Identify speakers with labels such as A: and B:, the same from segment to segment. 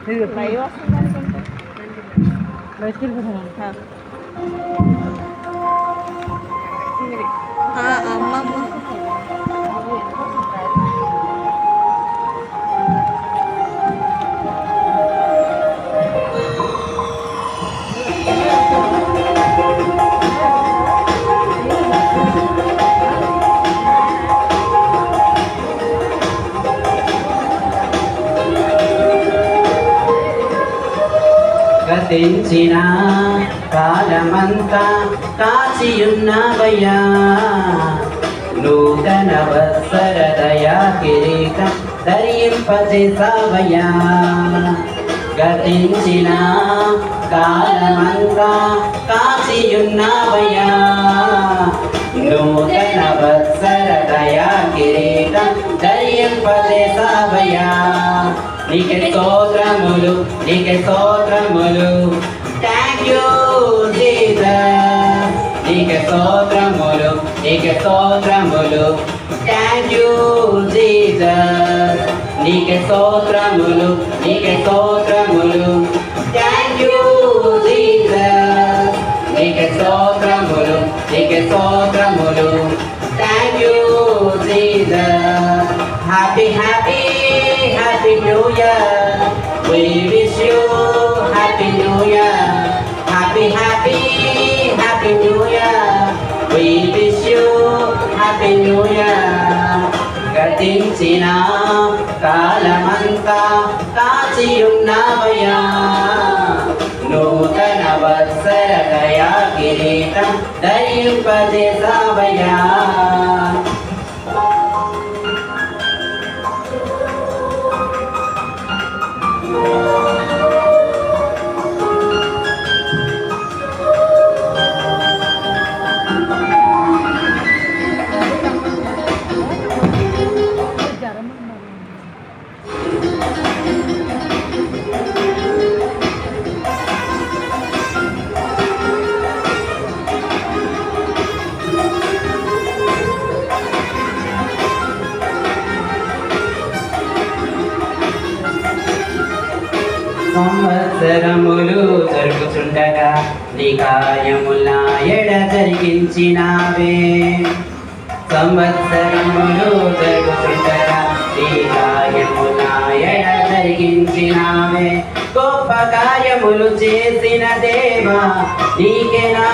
A: Live వస్తుంది అనుకుంటా. అమ్మమ్మ
B: గతించిన కాలమంతా కాచియున్నవయ్యా, నూతన వత్సర దయా కిరీటం ధరింపజేసావయ్యా. గతించిన కాలమంతా కాచియున్నవయ్యా, నూతన వత్సర దయా కిరీటం ధరింపజేసావయ్యా. నీకే స్తోత్రములు, నీకే స్తోత్రములు, థ్యాంక్ యూ జీసస్. నీకే స్తోత్రములు, నీకే స్తోత్రములు, థ్యాంక్ యూ జీసస్. నీకే స్తోత్రములు, నీకే స్తోత్రములు, థ్యాంక్ యూ జీసస్. నీకే స్తోత్రములు, నీకే స్తోత్రములు, thank you Jesus. Happy happy Happy New Year, we wish you Happy New Year. Happy Happy Happy New Year, we wish you Happy New Year. గతించిన కాలమంతా కాచియున్నవయ్యా, నూతన వత్సర దయా కిరీటం ధరింపజేసావయ్యా. సంవత్సరములు జరుగుచుండగా నీ కార్యముల ఎడ జరిగించినావే. సంవత్సరములు జరుగుచుండగా నీ కార్యముల ఎడ జరిగించినావే. గొప్ప కార్యములు చేసిన దేవా నీకే నా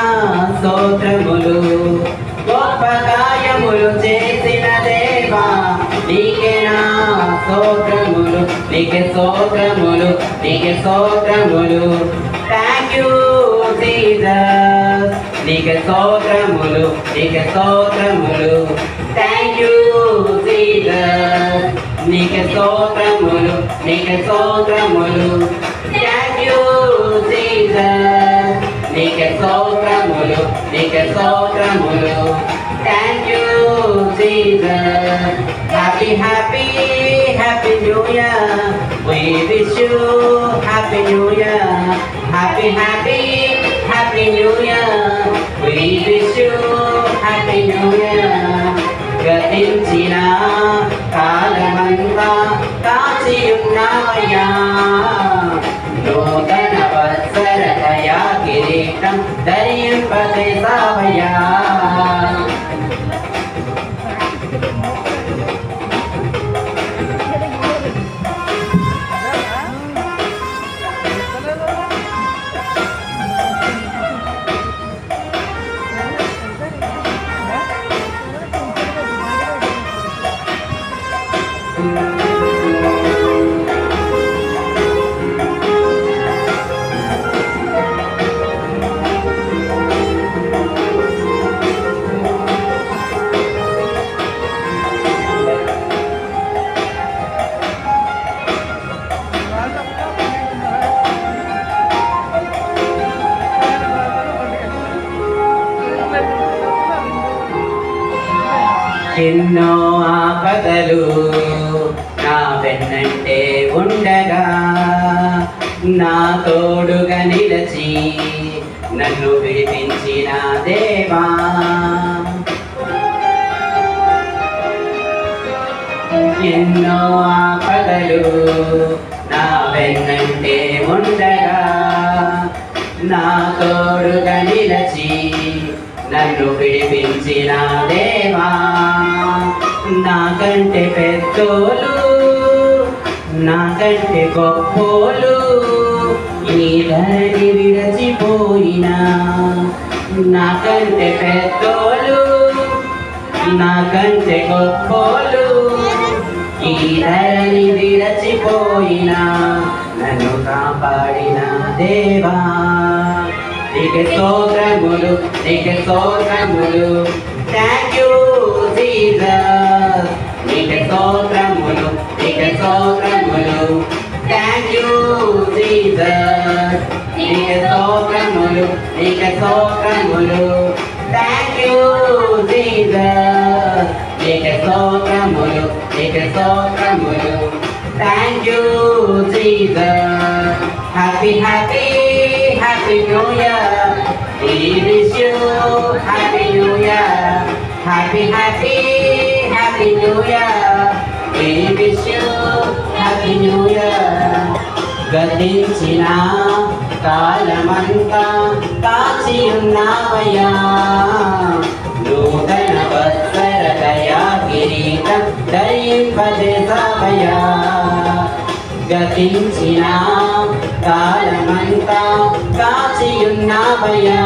B: స్తోత్రములు. గొప్ప కార్యములు చేసిన దేవా నీకే నా స్తోత్రములు, నీకే స్తోత్రములు, నీకే స్తోత్రములు, థ్యాంక్ యూ జీసస్. నీకే స్తోత్రములు, నీకే స్తోత్రములు, థ్యాంక్ యూ జీసస్. నీకే స్తోత్రములు, నీకే స్తోత్రములు, థ్యాంక్ యూ జీసస్. నీకే స్తోత్రములు, నీకే స్తోత్రములు, thank you Jesus. Happy happy happy New Year, we wish you Happy New Year. Happy happy happy New Year, we wish you Happy New Year. గతించిన కాలమంతా కాచియున్నవయ్యా, నూతన వత్సర దయా కిరీటం ధరింపజేసావయ్యా. ఎన్నో ఆపదలు నా వెన్నంటే ఉండగా, నా తోడుగా నిలచి నన్ను విడిపించిన దేవా. ఎన్నో ఆపదలు నా వెన్నంటే ఉండగా నా తోడుగా నిలచి నన్ను విడిపించిన దేవా. నాకంటే పెద్దోలు నాకంటే గొప్పోలు ఈ ధరణి విరచిపోయినా, నాకంటే పెద్దోలు నాకంటే గొప్పోలు ఈ ధరణి విరచిపోయినా, నన్ను కాపాడిన దేవా. నీకే స్తోత్రములు, నీకే స్తోత్రములు. Thank you Jesus. నీకే స్తోత్రములు, నీకే స్తోత్రములు. Thank you Jesus. నీకే స్తోత్రములు, నీకే స్తోత్రములు. Thank you Jesus. నీకే స్తోత్రములు, నీకే స్తోత్రములు. Thank you Jesus. Happy happy happy new year. We wish you happy new year. Happy happy happy new year. We wish you happy new year. గతించిన కాలమంతా కాచి ఉన్నావయ్యా, నూతన వత్సర దయా కిరీటం ధరింపజేసావయ్యా. గతించిన కాలమంతా కాచి ఉన్నావయ్యా,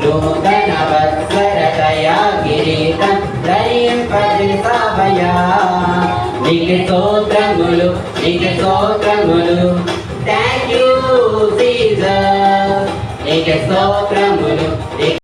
B: నూతన వత్సర దయా కిరీటం ధరింపజేసావయ్యా. నీకే స్తోత్రములు, నీకే స్తోత్రములు. Thank you Jesus. నీకే స్తోత్రములు.